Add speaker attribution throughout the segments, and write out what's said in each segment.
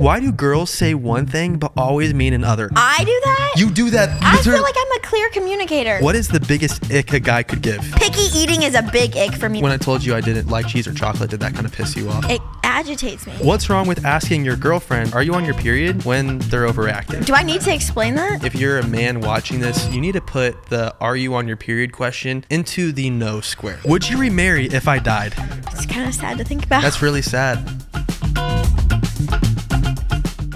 Speaker 1: Why do girls say one thing but always mean another?
Speaker 2: I do that?
Speaker 1: You do that.
Speaker 2: I feel like I'm a clear communicator.
Speaker 1: What is the biggest ick a guy could give?
Speaker 2: Picky eating is a big ick for me.
Speaker 1: When I told you I didn't like cheese or chocolate, did that kind of piss you off?
Speaker 2: It agitates me.
Speaker 1: What's wrong with asking your girlfriend, are you on your period, when they're overacting?
Speaker 2: Do I need to explain that?
Speaker 1: If you're a man watching this, you need to put the are you on your period question into the no square. Would you remarry if I died?
Speaker 2: It's kind of sad to think about.
Speaker 1: That's really sad.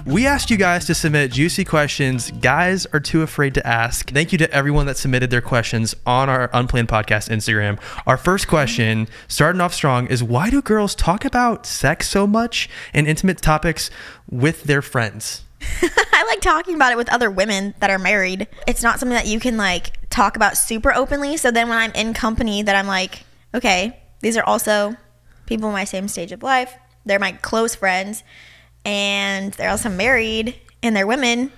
Speaker 1: We asked you guys to submit juicy questions guys are too afraid to ask. Thank you to everyone that submitted their questions on our Unplanned podcast Instagram. Our first question, starting off strong, is why do girls talk about sex so much and intimate topics with their friends?
Speaker 2: I like talking about it with other women that are married. It's not something that you can like talk about super openly. So then when I'm in company that I'm like, okay, these are also people in my same stage of life. They're my close friends. And they're also married and they're women.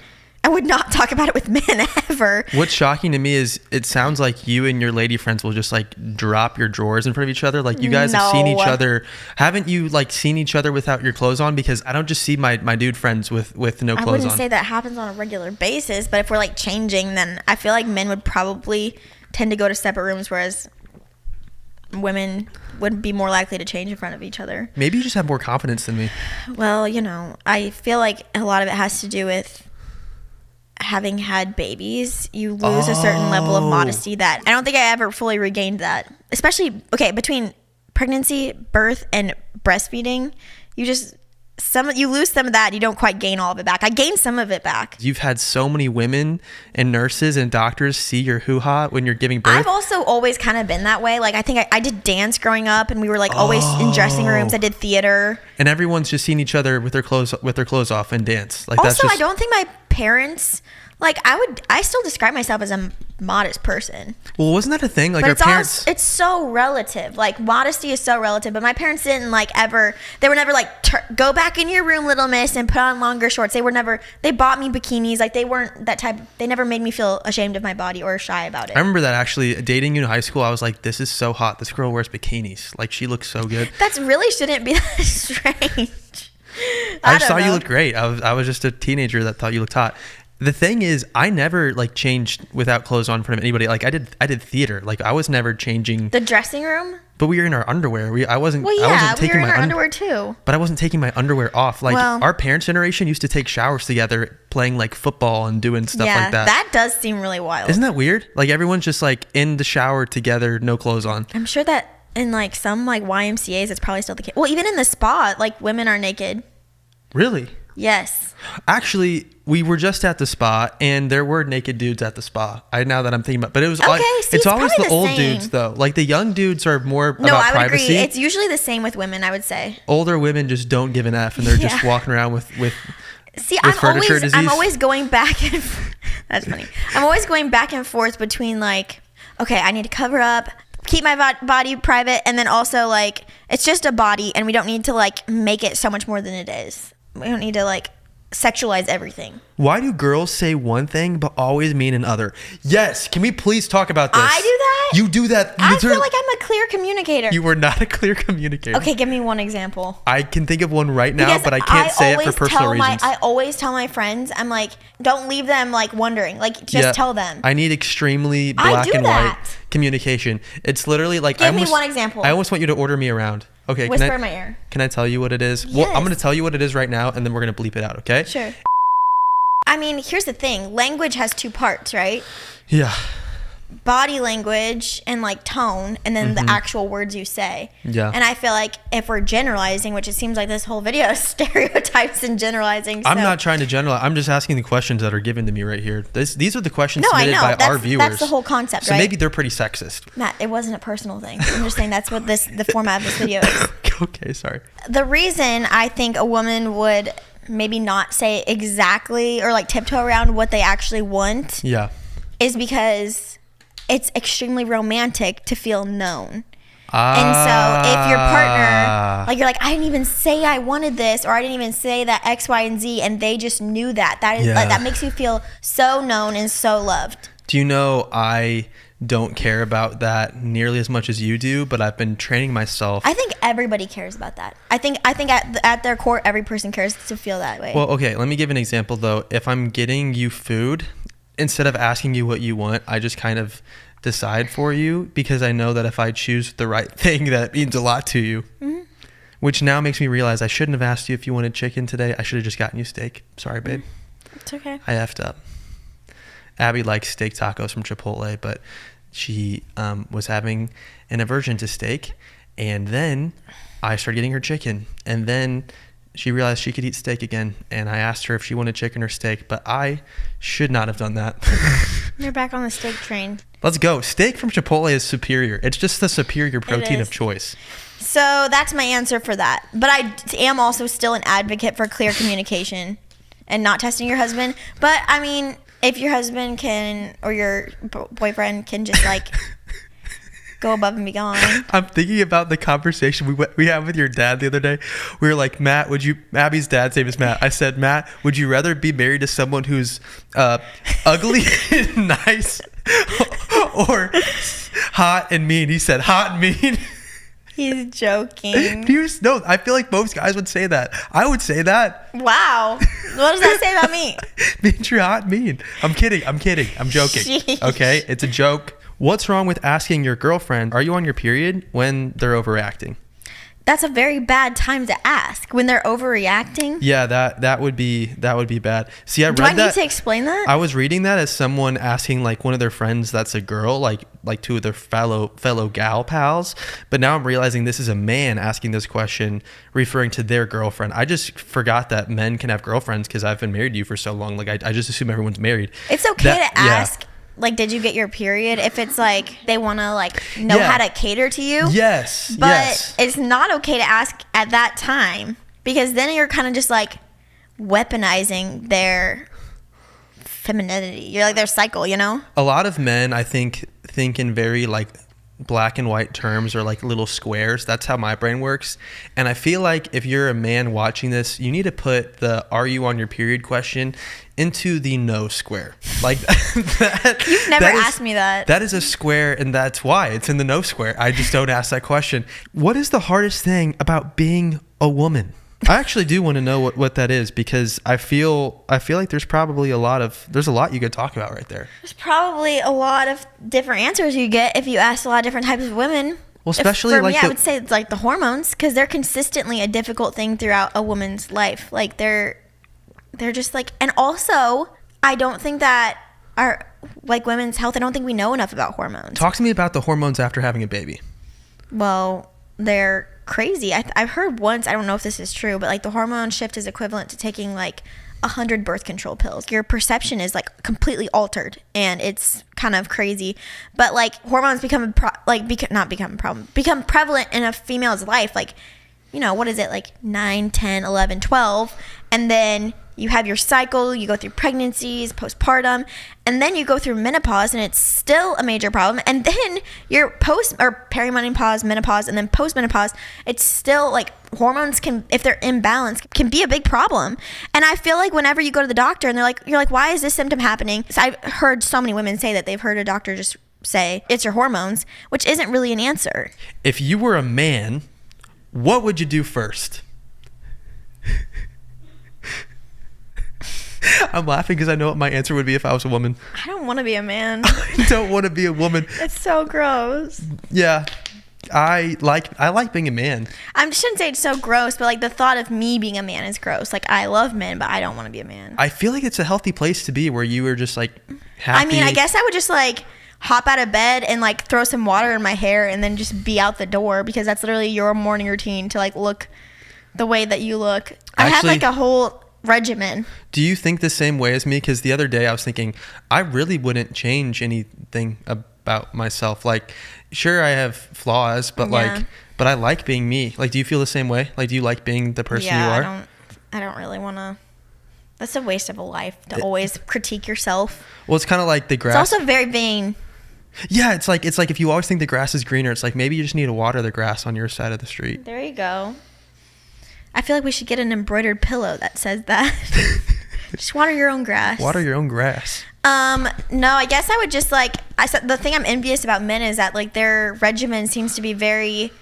Speaker 2: I would not talk about it with men ever.
Speaker 1: What's shocking to me is it sounds like you and your lady friends will just like drop your drawers in front of each other. Like you guys have seen each other. Haven't you like seen each other without your clothes on? Because I don't just see my dude friends with no clothes on.
Speaker 2: I wouldn't say that happens on a regular basis, but if we're like changing, then I feel like men would probably tend to go to separate rooms, whereas women would be more likely to change in front of each other.
Speaker 1: Maybe you just have more confidence than me.
Speaker 2: Well, you know, I feel like a lot of it has to do with having had babies. You lose a certain level of modesty that I don't think I ever fully regained that. Especially, okay, between pregnancy, birth, and breastfeeding, you lose some of that. You don't quite gain all of it back. I gained some of it back.
Speaker 1: You've had so many women and nurses and doctors see your hoo-ha when you're giving birth.
Speaker 2: I've also always kind of been that way. Like I think I did dance growing up, and we were like always in dressing rooms. I did theater,
Speaker 1: and everyone's just seen each other with their clothes off and dance. Like
Speaker 2: also,
Speaker 1: that's just...
Speaker 2: I don't think my parents. Like I still describe myself as a modest person.
Speaker 1: Well, wasn't that a thing? Like
Speaker 2: but
Speaker 1: our parents.
Speaker 2: It's so relative. Like modesty is so relative. But my parents didn't like ever. They were never like go back in your room, little miss, and put on longer shorts. They were never. They bought me bikinis. Like they weren't that type. They never made me feel ashamed of my body or shy about it.
Speaker 1: I remember that actually dating you in high school. I was like, this is so hot. This girl wears bikinis. Like she looks so good.
Speaker 2: That's really shouldn't be that strange.
Speaker 1: I just thought you looked great. I was just a teenager that thought you looked hot. The thing is, I never like changed without clothes on in front of anybody. Like I did theater. Like I was never changing.
Speaker 2: The dressing room?
Speaker 1: But we were in our underwear. I wasn't
Speaker 2: we
Speaker 1: taking
Speaker 2: were in
Speaker 1: my
Speaker 2: our underwear too.
Speaker 1: But I wasn't taking my underwear off. Like our parents' generation used to take showers together, playing like football and doing stuff like that.
Speaker 2: That does seem really wild.
Speaker 1: Isn't that weird? Like everyone's just like in the shower together, no clothes on.
Speaker 2: I'm sure that in like some like YMCA's, it's probably still the case. Well, even in the spa, like women are naked.
Speaker 1: Really?
Speaker 2: Yes.
Speaker 1: Actually, we were just at the spa, and there were naked dudes at the spa. Now that I'm thinking about, but it was it's always the old dudes though. Like the young dudes are more about privacy.
Speaker 2: No, I would agree. It's usually the same with women, I would say.
Speaker 1: Older women just don't give an F, and they're just walking around with
Speaker 2: See,
Speaker 1: furniture disease.
Speaker 2: I'm always going back and that's funny. I'm always going back and forth between like, okay, I need to cover up, keep my body private, and then also like it's just a body, and we don't need to like make it so much more than it is. We don't need to like sexualize everything.
Speaker 1: Why do girls say one thing but always mean another? Yes, can we please talk about this?
Speaker 2: I do that?
Speaker 1: You do that.
Speaker 2: I feel like I'm a clear communicator.
Speaker 1: You were not a clear communicator.
Speaker 2: Okay, give me one example.
Speaker 1: I can think of one right now, but I can't say it for personal reasons.
Speaker 2: I always tell my friends, I'm like, don't leave them like wondering. Like, just tell them.
Speaker 1: I need extremely black and white communication. It's literally like...
Speaker 2: Give me one example.
Speaker 1: I almost want you to order me around. Okay.
Speaker 2: Whisper in my ear.
Speaker 1: Can I tell you what it is?
Speaker 2: Yes.
Speaker 1: Well, I'm going to tell you what it is right now, and then we're going to bleep it out, okay?
Speaker 2: Sure. I mean, here's the thing. Language has two parts, right?
Speaker 1: Yeah.
Speaker 2: Body language and like tone, and then the actual words you say. Yeah. And I feel like if we're generalizing, which it seems like this whole video is stereotypes and generalizing.
Speaker 1: I'm not trying to generalize. I'm just asking the questions that are given to me right here. These are the questions submitted by our viewers.
Speaker 2: That's the whole concept,
Speaker 1: so
Speaker 2: right?
Speaker 1: So maybe they're pretty sexist.
Speaker 2: Matt, it wasn't a personal thing. I'm just saying that's what the format of this video is.
Speaker 1: Okay, sorry.
Speaker 2: The reason I think a woman would maybe not say exactly or like tiptoe around what they actually want is because it's extremely romantic to feel known. And so if your partner, like you're like, I didn't even say I wanted this, or I didn't even say that X, Y, and Z, and they just knew that. That is like, that makes you feel so known and so loved.
Speaker 1: Do you know I don't care about that nearly as much as you do, but I've been training myself.
Speaker 2: I think everybody cares about that. I think at their core, every person cares to feel that way.
Speaker 1: Well, okay, let me give an example though. If I'm getting you food, instead of asking you what you want, I just kind of decide for you, because I know that if I choose the right thing, that means a lot to you. Mm-hmm. Which now makes me realize I shouldn't have asked you if you wanted chicken today. I should have just gotten you steak. Sorry, babe.
Speaker 2: It's okay.
Speaker 1: I effed up. Abby likes steak tacos from Chipotle, but she was having an aversion to steak, and then I started getting her chicken, and then she realized she could eat steak again, and I asked her if she wanted chicken or steak, but I should not have done that.
Speaker 2: You're back on the steak train.
Speaker 1: Let's go. Steak from Chipotle is superior. It's just the superior protein of choice.
Speaker 2: So that's my answer for that. But I am also still an advocate for clear communication and not testing your husband. But I mean, if your husband can, or your boyfriend can just like go above and beyond.
Speaker 1: I'm thinking about the conversation we had with your dad the other day. We were like, Matt, Abby's dad's name is Matt. I said, Matt, would you rather be married to someone who's ugly and nice, or hot and mean? He said, hot and mean.
Speaker 2: He's joking.
Speaker 1: No, I feel like most guys would say that. I would say that.
Speaker 2: Wow. What does that say about me?
Speaker 1: Means you're hot and mean. I'm kidding. I'm joking.
Speaker 2: Sheesh.
Speaker 1: Okay? It's a joke. What's wrong with asking your girlfriend, are you on your period, when they're overreacting?
Speaker 2: That's a very bad time to ask, when they're overreacting.
Speaker 1: Yeah, that would be bad. See, I read that.
Speaker 2: Do I need to explain that?
Speaker 1: I was reading that as someone asking like one of their friends that's a girl, like two of their fellow gal pals. But now I'm realizing this is a man asking this question, referring to their girlfriend. I just forgot that men can have girlfriends because I've been married to you for so long. Like I just assume everyone's married.
Speaker 2: It's okay to ask. Yeah. Like, did you get your period? If it's like they want to like know how to cater to you.
Speaker 1: Yes.
Speaker 2: But it's not okay to ask at that time, because then you're kind of just like weaponizing their femininity. You're like their cycle, you know?
Speaker 1: A lot of men, I think in very like black and white terms, or like little squares. That's how my brain works. And I feel like if you're a man watching this, you need to put the "are you on your period" question into the no square. Like that.
Speaker 2: You've never asked me that.
Speaker 1: That is a square, and that's why it's in the no square. I just don't ask that question. What is the hardest thing about being a woman? I actually do want to know what that is, because I feel like there's probably a lot you could talk about right there.
Speaker 2: There's probably a lot of different answers you get if you ask a lot of different types of women.
Speaker 1: Well, especially
Speaker 2: for me, I would say it's like the hormones, because they're consistently a difficult thing throughout a woman's life. Like they're just like, and also I don't think that our like women's health, I don't think we know enough about hormones.
Speaker 1: Talk to me about the hormones after having a baby.
Speaker 2: Well, they're crazy. I've heard once, I don't know if this is true, but like the hormone shift is equivalent to taking like 100 birth control pills. Your perception is like completely altered, and it's kind of crazy. But like hormones become prevalent in a female's life. Like, you know, what is it, like 9, 10, 11, 12, and then you have your cycle, you go through pregnancies, postpartum, and then you go through menopause, and it's still a major problem. And then your perimenopause, menopause, and then postmenopause, it's still like hormones can, if they're imbalanced, can be a big problem. And I feel like whenever you go to the doctor and you're like, why is this symptom happening? So I've heard so many women say that they've heard a doctor just say, it's your hormones, which isn't really an answer.
Speaker 1: If you were a man, what would you do first? I'm laughing because I know what my answer would be if I was a woman.
Speaker 2: I don't want to be a man.
Speaker 1: I don't want to be a woman.
Speaker 2: It's so gross.
Speaker 1: Yeah. I like being a man.
Speaker 2: I shouldn't say it's so gross, but like the thought of me being a man is gross. Like I love men, but I don't want to be a man.
Speaker 1: I feel like it's a healthy place to be, where you are just like happy.
Speaker 2: I mean, I guess I would just like hop out of bed and like throw some water in my hair and then just be out the door, because that's literally your morning routine to like look the way that you look. I have like a whole regimen.
Speaker 1: Do you think the same way as me? Because the other day I was thinking I really wouldn't change anything about myself. Like, sure, I have flaws, but but I like being me. Like, do you feel the same way? Like, do you like being the person you are?
Speaker 2: I don't really want to. That's a waste of a life to always critique yourself.
Speaker 1: Well, it's kind of like the grass.
Speaker 2: It's also very vain.
Speaker 1: Yeah, it's like if you always think the grass is greener, it's like maybe you just need to water the grass on your side of the street.
Speaker 2: There you go. I feel like we should get an embroidered pillow that says that. Just water your own grass.
Speaker 1: Water your own grass.
Speaker 2: No, I guess I would just like The thing I'm envious about men is that like their regimen seems to be very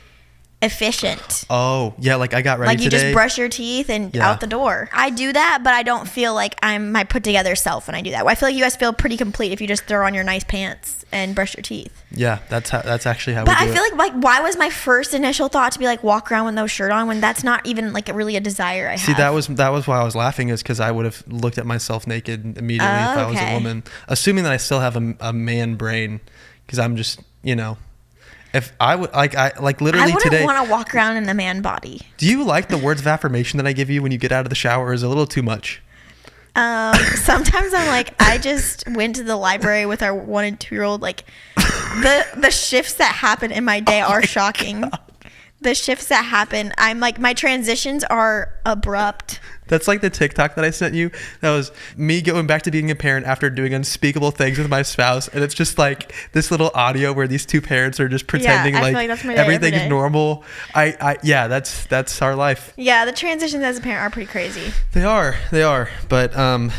Speaker 2: efficient.
Speaker 1: Oh, yeah, like I got ready
Speaker 2: today. Like you
Speaker 1: today.
Speaker 2: just brush your teeth and out the door. I do that, but I don't feel like I'm my put together self when I do that. I feel like you guys feel pretty complete if you just throw on your nice pants and brush your teeth.
Speaker 1: Yeah, that's actually how we do it.
Speaker 2: But I feel like why was my first initial thought to be like walk around with no shirt on when that's not even like really a desire I have?
Speaker 1: See, that was why I was laughing, is because I would have looked at myself naked immediately if I was a woman, assuming that I still have a man brain, because I'm just, you know. If I would like literally
Speaker 2: I
Speaker 1: today,
Speaker 2: wouldn't want to walk around in a man body.
Speaker 1: Do you like the words of affirmation that I give you when you get out of the shower? Or is it a little too much?
Speaker 2: Sometimes I'm like, I just went to the library with our 1 and 2-year-old. Like the shifts that happen in my day are shocking. God. The shifts that happen, I'm like, my transitions are abrupt.
Speaker 1: That's like the TikTok that I sent you. That was me going back to being a parent after doing unspeakable things with my spouse. And it's just like this little audio where these two parents are just pretending like everything's normal. Yeah, that's our life.
Speaker 2: Yeah, the transitions as a parent are pretty crazy.
Speaker 1: They are. But, you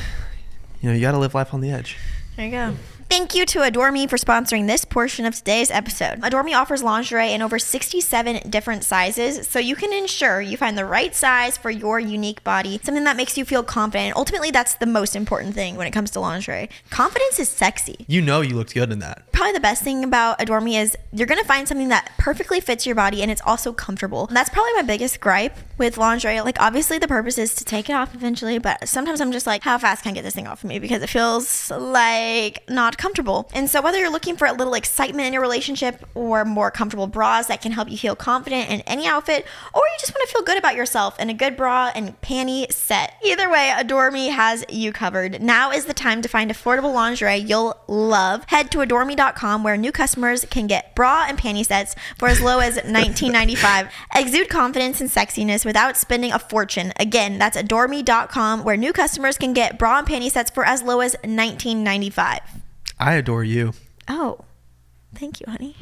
Speaker 1: know, you got to live life on the edge.
Speaker 2: There you go. Thank you to Adore Me for sponsoring this portion of today's episode. Adore Me offers lingerie in over 67 different sizes, so you can ensure you find the right size for your unique body, something that makes you feel confident. Ultimately, that's the most important thing when it comes to lingerie. Confidence is sexy.
Speaker 1: You know you looked good in that.
Speaker 2: Probably the best thing about Adore Me is you're going to find something that perfectly fits your body and it's also comfortable. And that's probably my biggest gripe with lingerie. Like, obviously the purpose is to take it off eventually, but sometimes I'm just like, how fast can I get this thing off of me? Because it feels like not comfortable. And so whether you're looking for a little excitement in your relationship or more comfortable bras that can help you feel confident in any outfit, or you just want to feel good about yourself in a good bra and panty set, either way, Adore Me has you covered. Now is the time to find affordable lingerie you'll love. Head to adoreme.com where new customers can get bra and panty sets for as low as $19.95. Exude confidence and sexiness without spending a fortune. Again, that's adoreme.com where new customers can get bra and panty sets for as low as $19.95.
Speaker 1: I adore you.
Speaker 2: Oh, thank you, honey.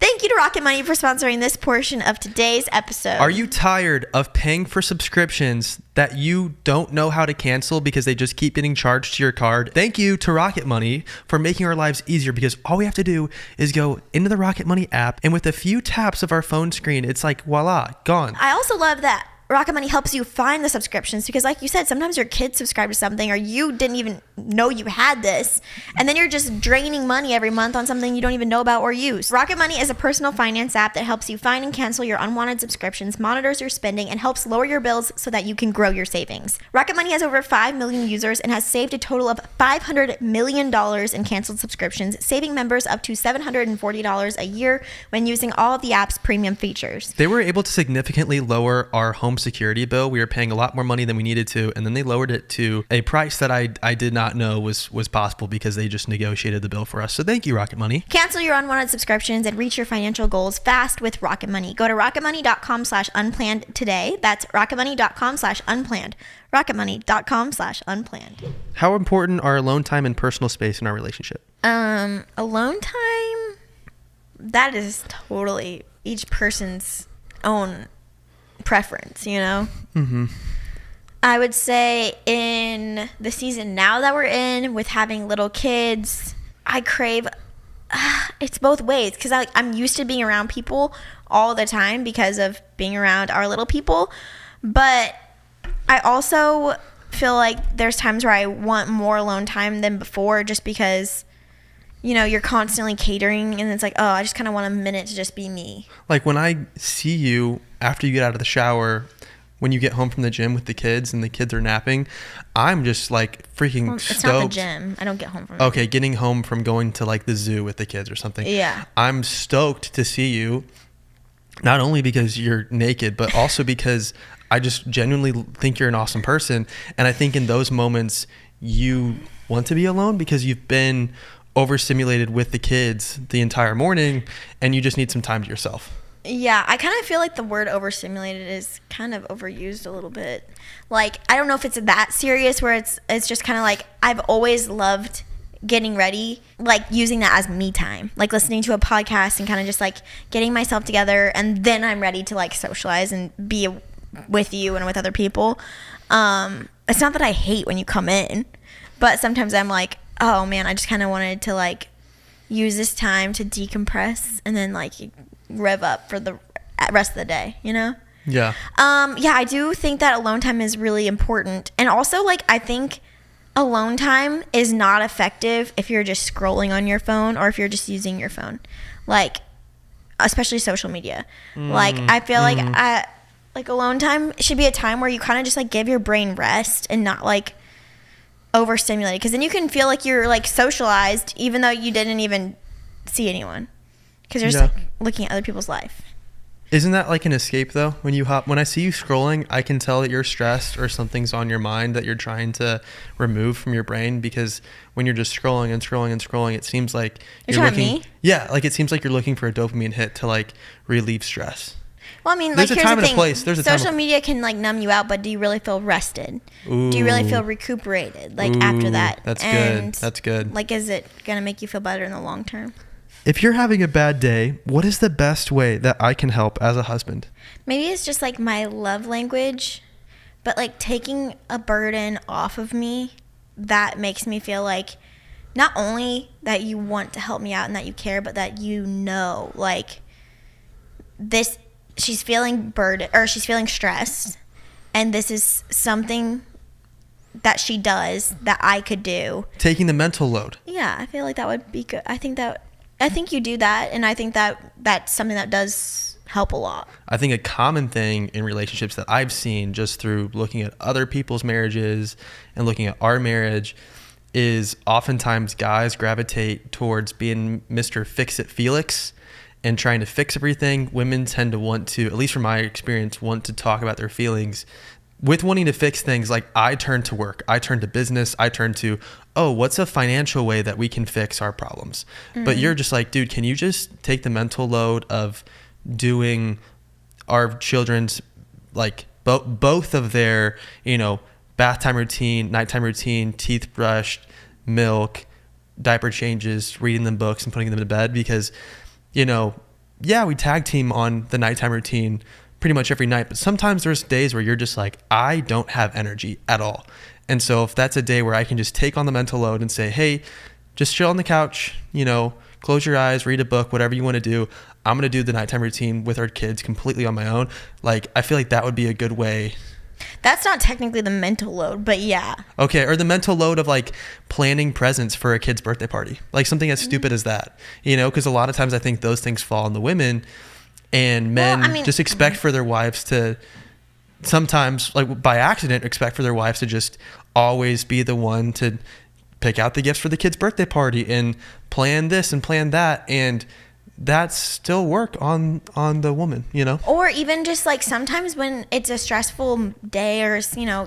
Speaker 2: Thank you to Rocket Money for sponsoring this portion of today's episode.
Speaker 1: Are you tired of paying for subscriptions that you don't know how to cancel because they just keep getting charged to your card? Thank you to Rocket Money for making our lives easier, because all we have to do is go into the Rocket Money app, and with a few taps of our phone screen, it's like, voila, gone.
Speaker 2: I also love that Rocket Money helps you find the subscriptions, because like you said, sometimes your kids subscribe to something or you didn't even know you had this, and then you're just draining money every month on something you don't even know about or use. Rocket Money is a personal finance app that helps you find and cancel your unwanted subscriptions, monitors your spending, and helps lower your bills so that you can grow your savings. Rocket Money has over 5 million users and has saved a total of $500 million in canceled subscriptions, saving members up to $740 a year when using all of the app's premium features.
Speaker 1: They were able to significantly lower our home security bill. We were paying a lot more money than we needed to, and then they lowered it to a price that I did not know was possible, because they just negotiated the bill for us. So thank you, Rocket Money.
Speaker 2: Cancel your unwanted subscriptions and reach your financial goals fast with Rocket Money. Go to rocketmoney.com/unplanned today. That's rocketmoney.com/unplanned. rocketmoney.com/unplanned.
Speaker 1: How important are alone time and personal space in our relationship?
Speaker 2: Alone time, that is totally each person's own preference, you know?
Speaker 1: Mm-hmm.
Speaker 2: I would say in the season now that we're in, with having little kids, I crave, it's both ways, because I'm used to being around people all the time because of being around our little people, but I also feel like there's times where I want more alone time than before, just because, you know, you're constantly catering, and it's like, oh, I just kind of want a minute to just be me.
Speaker 1: Like when I see you after you get out of the shower, when you get home from the gym with the kids and the kids are napping, I'm just like freaking stoked.
Speaker 2: It's not the gym. I don't get home from the
Speaker 1: Okay, getting home from going to like the zoo with the kids or something.
Speaker 2: Yeah.
Speaker 1: I'm stoked to see you, not only because you're naked, but also because I just genuinely think you're an awesome person. And I think in those moments, you want to be alone because you've been overstimulated with the kids the entire morning and you just need some time to yourself.
Speaker 2: Yeah, I kind of feel like the word overstimulated is kind of overused a little bit. Like, I don't know if it's that serious where it's just kind of like, I've always loved getting ready, like using that as me time, like listening to a podcast and kind of just like getting myself together, and then I'm ready to like socialize and be with you and with other people. It's not that I hate when you come in, but sometimes I'm like, oh man, I just kind of wanted to like use this time to decompress and then like rev up for the rest of the day, you know?
Speaker 1: Yeah.
Speaker 2: Yeah, I do think that alone time is really important. And also, like, I think alone time is not effective if you're just scrolling on your phone or if you're just using your phone. Like, especially social media. Like, I feel like alone time should be a time where you kind of just, like, give your brain rest and not, like, overstimulated. Because then you can feel like you're, like, socialized even though you didn't even see anyone. Because you're just, like, looking at other people's life.
Speaker 1: Isn't that like an escape though? When I see you scrolling, I can tell that you're stressed or something's on your mind that you're trying to remove from your brain, because when you're just scrolling and scrolling and scrolling, it seems like
Speaker 2: you're looking. Me?
Speaker 1: Yeah, like it seems like you're looking for a dopamine hit to like relieve stress.
Speaker 2: Well, I mean,
Speaker 1: there's
Speaker 2: like,
Speaker 1: a
Speaker 2: here's
Speaker 1: time
Speaker 2: the
Speaker 1: and
Speaker 2: thing.
Speaker 1: A place. There's a
Speaker 2: Social media can like numb you out, but do you really feel rested?
Speaker 1: Ooh,
Speaker 2: do you really feel recuperated like after that?
Speaker 1: That's good. That's good.
Speaker 2: Like, is it gonna make you feel better in the long term?
Speaker 1: If you're having a bad day, what is the best way that I can help as a husband?
Speaker 2: Maybe it's just like my love language, but like taking a burden off of me, that makes me feel like not only that you want to help me out and that you care, but that you know, like, this, she's feeling burden or she's feeling stressed, and this is something that she does that I could do.
Speaker 1: Taking the mental load.
Speaker 2: Yeah, I feel like that would be good. I think you do that, and I think that that's something that does help a lot.
Speaker 1: I think a common thing in relationships that I've seen just through looking at other people's marriages and looking at our marriage is oftentimes guys gravitate towards being Mr. Fix-It Felix and trying to fix everything. Women tend to want to, at least from my experience, want to talk about their feelings. With wanting to fix things, like I turn to work, I turn to business, I turn to, oh, what's a financial way that we can fix our problems? Mm-hmm. But you're just like, dude, can you just take the mental load of doing our children's, like both of their, bath time routine, nighttime routine, teeth brushed, milk, diaper changes, reading them books and putting them to bed? Because, we tag team on the nighttime routine pretty much every night, but sometimes there's days where you're just like, I don't have energy at all. And so if that's a day where I can just take on the mental load and say, hey, just chill on the couch, close your eyes, read a book, whatever you want to do. I'm going to do the nighttime routine with our kids completely on my own. Like, I feel like that would be a good way.
Speaker 2: That's not technically the mental load, but yeah.
Speaker 1: Okay. Or the mental load of like planning presents for a kid's birthday party, like something as stupid as that, because a lot of times I think those things fall on the women. And men just expect for their wives to sometimes, like by accident, expect for their wives to just always be the one to pick out the gifts for the kid's birthday party and plan this and plan that. And that's still work on the woman, Or even just like sometimes when it's a stressful day or,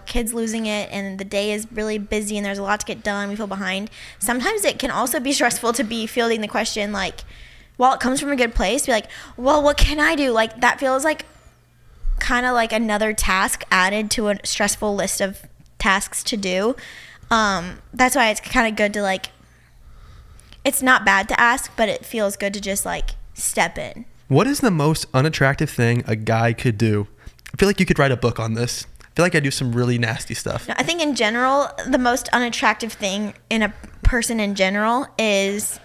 Speaker 1: kids losing it and the day is really busy and there's a lot to get done, we feel behind. Sometimes it can also be stressful to be fielding the question, like, while it comes from a good place, be like, well, what can I do? Like, that feels like kind of like another task added to a stressful list of tasks to do. That's why it's kind of good to like, it's not bad to ask, but it feels good to just like step in. What is the most unattractive thing a guy could do? I feel like you could write a book on this. I feel like I do some really nasty stuff.
Speaker 2: I think in general, the most unattractive thing in a person in general is,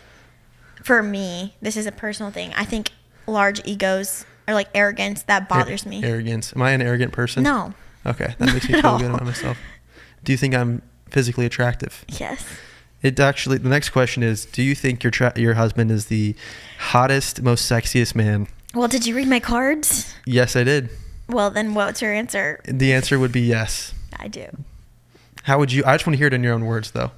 Speaker 2: for me, this is a personal thing, I think large egos or like arrogance, that bothers me.
Speaker 1: Arrogance. Am I an arrogant person?
Speaker 2: No.
Speaker 1: Okay. That makes me feel good about myself. Do you think I'm physically attractive?
Speaker 2: Yes.
Speaker 1: The next question is, do you think your husband is the hottest, most sexiest man?
Speaker 2: Well, did you read my cards?
Speaker 1: Yes, I did.
Speaker 2: Well, then what's your answer?
Speaker 1: The answer would be yes.
Speaker 2: I do.
Speaker 1: How would you? I just want to hear it in your own words, though.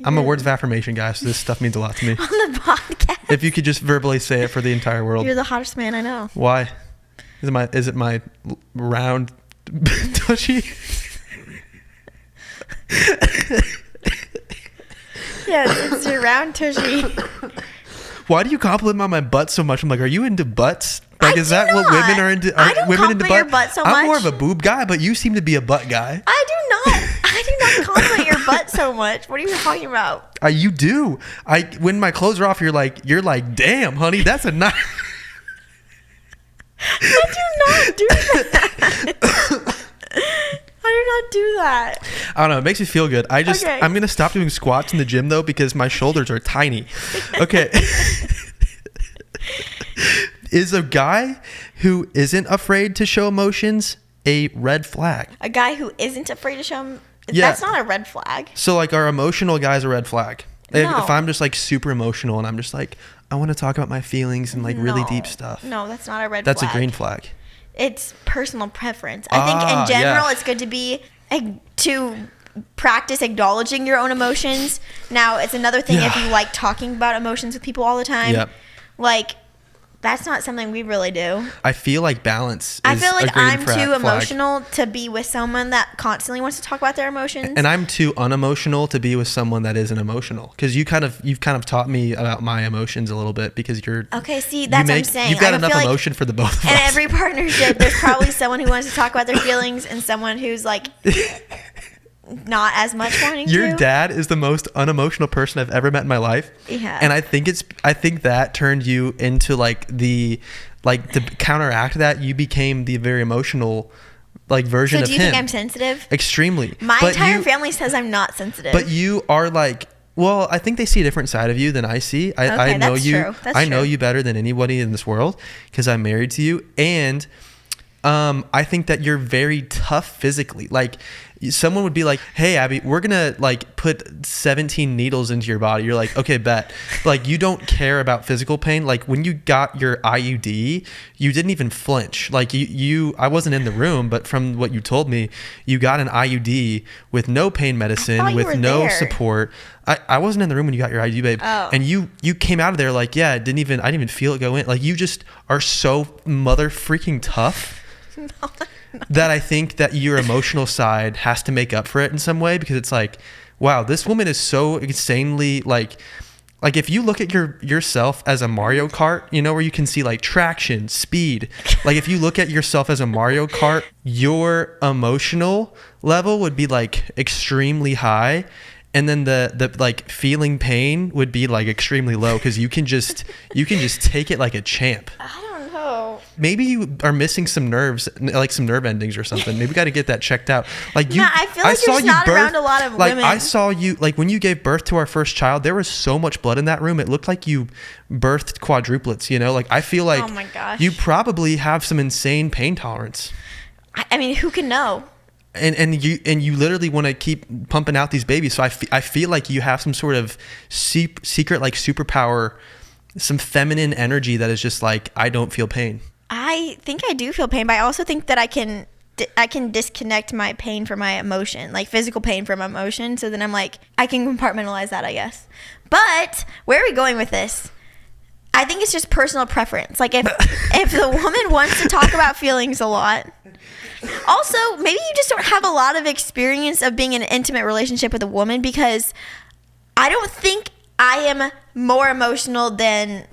Speaker 1: I'm a words of affirmation guy, so this stuff means a lot to me.
Speaker 2: On the podcast.
Speaker 1: If you could just verbally say it for the entire world.
Speaker 2: You're the hottest man I know.
Speaker 1: Why? Is it my round tushy?
Speaker 2: Yes, it's your round tushy.
Speaker 1: Why do you compliment on my butt so much? I'm like, are you into butts? Like, is that what women are into?
Speaker 2: I don't
Speaker 1: women
Speaker 2: compliment your butt so much.
Speaker 1: I'm more of a boob guy, but you seem to be a butt guy.
Speaker 2: I do not compliment your butt so much. What are you talking about?
Speaker 1: You do. When my clothes are off, you're like, damn, honey, that's a nice.
Speaker 2: I do not do that. I do not do that?
Speaker 1: I don't know. It makes me feel good. I'm going to stop doing squats in the gym, though, because my shoulders are tiny. Okay. Is a guy who isn't afraid to show emotions a red flag?
Speaker 2: A guy who isn't afraid to show them? Yeah. That's not a red flag.
Speaker 1: So, like, are emotional guys a red flag?
Speaker 2: No.
Speaker 1: If I'm just, like, super emotional and I'm just like, I want to talk about my feelings and, like, really deep stuff.
Speaker 2: No, that's not a red flag.
Speaker 1: That's a green flag.
Speaker 2: It's personal preference. I think in general, it's good to practice acknowledging your own emotions. Now, it's another thing if you like talking about emotions with people all the time.
Speaker 1: Yep.
Speaker 2: Like, that's not something we really do.
Speaker 1: I feel like balance is
Speaker 2: I feel like I'm too
Speaker 1: flag.
Speaker 2: emotional to be with someone that constantly wants to talk about their emotions.
Speaker 1: And I'm too unemotional to be with someone that isn't emotional. Because you've kind of taught me about my emotions a little bit because you're...
Speaker 2: Okay, see, that's what I'm saying.
Speaker 1: You've got enough emotion for the both of us.
Speaker 2: In every partnership, there's probably someone who wants to talk about their feelings and someone who's like... not as much wanting
Speaker 1: Your dad is the most unemotional person I've ever met in my life.
Speaker 2: Yeah.
Speaker 1: And I think that turned you into to counteract that, you became the very emotional version of him. So do you think
Speaker 2: I'm sensitive?
Speaker 1: Extremely.
Speaker 2: My entire family says I'm not sensitive.
Speaker 1: But you are well, I think they see a different side of you than I see. I know you.
Speaker 2: True.
Speaker 1: I know you better than anybody in this world because I'm married to you, and I think that you're very tough physically. Like, someone would be like, hey, Abby, we're gonna put 17 needles into your body. You're like, okay, bet. You don't care about physical pain. Like, when you got your IUD, you didn't even flinch. I wasn't in the room, but from what you told me, you got an IUD with no pain medicine, with no support. I wasn't in the room when you got your IUD, babe.
Speaker 2: Oh.
Speaker 1: And you came out of there I didn't even feel it go in. You just are so mother freaking tough. No. That I think that your emotional side has to make up for it in some way, because it's wow, this woman is so insanely if you look at yourself as a Mario Kart, where you can see traction, speed, if you look at yourself as a Mario Kart, your emotional level would be extremely high, and then the feeling pain would be extremely low, because you can just take it like a champ. Maybe you are missing some nerves, some nerve endings or something. Maybe we got to get that checked out.
Speaker 2: I feel you're not around a lot of women.
Speaker 1: I saw you, when you gave birth to our first child, there was so much blood in that room. It looked like you birthed quadruplets, I feel
Speaker 2: oh my gosh,
Speaker 1: you probably have some insane pain tolerance.
Speaker 2: I mean, who can know?
Speaker 1: And you literally want to keep pumping out these babies. So I feel like you have some sort of secret, superpower, some feminine energy that is just I don't feel pain.
Speaker 2: I think I do feel pain, but I also think that I can disconnect my pain from my emotion, physical pain from emotion. So then I'm I can compartmentalize that, I guess. But where are we going with this? I think it's just personal preference. If the woman wants to talk about feelings a lot. Also, maybe you just don't have a lot of experience of being in an intimate relationship with a woman, because I don't think I am more emotional than...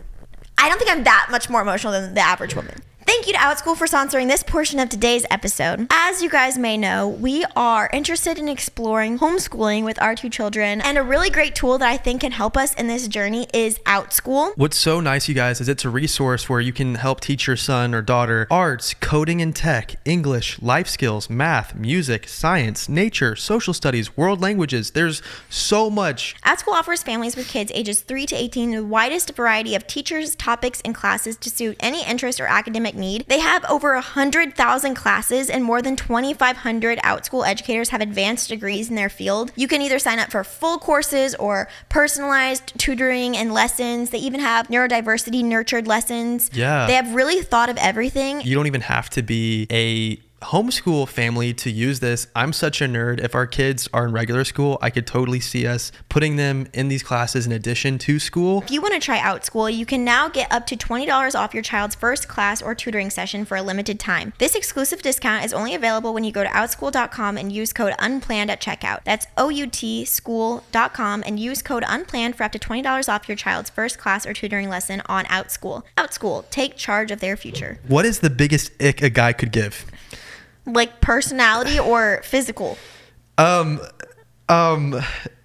Speaker 2: I don't think I'm that much more emotional than the average woman. Thank you to OutSchool for sponsoring this portion of today's episode. As you guys may know, we are interested in exploring homeschooling with our 2 children, and a really great tool that I think can help us in this journey is OutSchool.
Speaker 1: What's so nice, you guys, is it's a resource where you can help teach your son or daughter arts, coding and tech, English, life skills, math, music, science, nature, social studies, world languages. There's so much.
Speaker 2: OutSchool offers families with kids ages 3 to 18 the widest variety of teachers, topics, and classes to suit any interest or academic need. They have over 100,000 classes, and more than 2,500 OutSchool educators have advanced degrees in their field. You can either sign up for full courses or personalized tutoring and lessons. They even have neurodiversity nurtured lessons.
Speaker 1: Yeah.
Speaker 2: They have really thought of everything.
Speaker 1: You don't even have to be a homeschool family to use this. I'm such a nerd. If our kids are in regular school, I could totally see us putting them in these classes in addition to school.
Speaker 2: If you want to try OutSchool, you can now get up to $20 off your child's first class or tutoring session for a limited time. This exclusive discount is only available when you go to outschool.com and use code UNPLANNED at checkout. That's OUTschool.com and use code UNPLANNED for up to $20 off your child's first class or tutoring lesson on OutSchool. OutSchool, take charge of their future.
Speaker 1: What is the biggest ick a guy could give?
Speaker 2: Personality or physical?
Speaker 1: In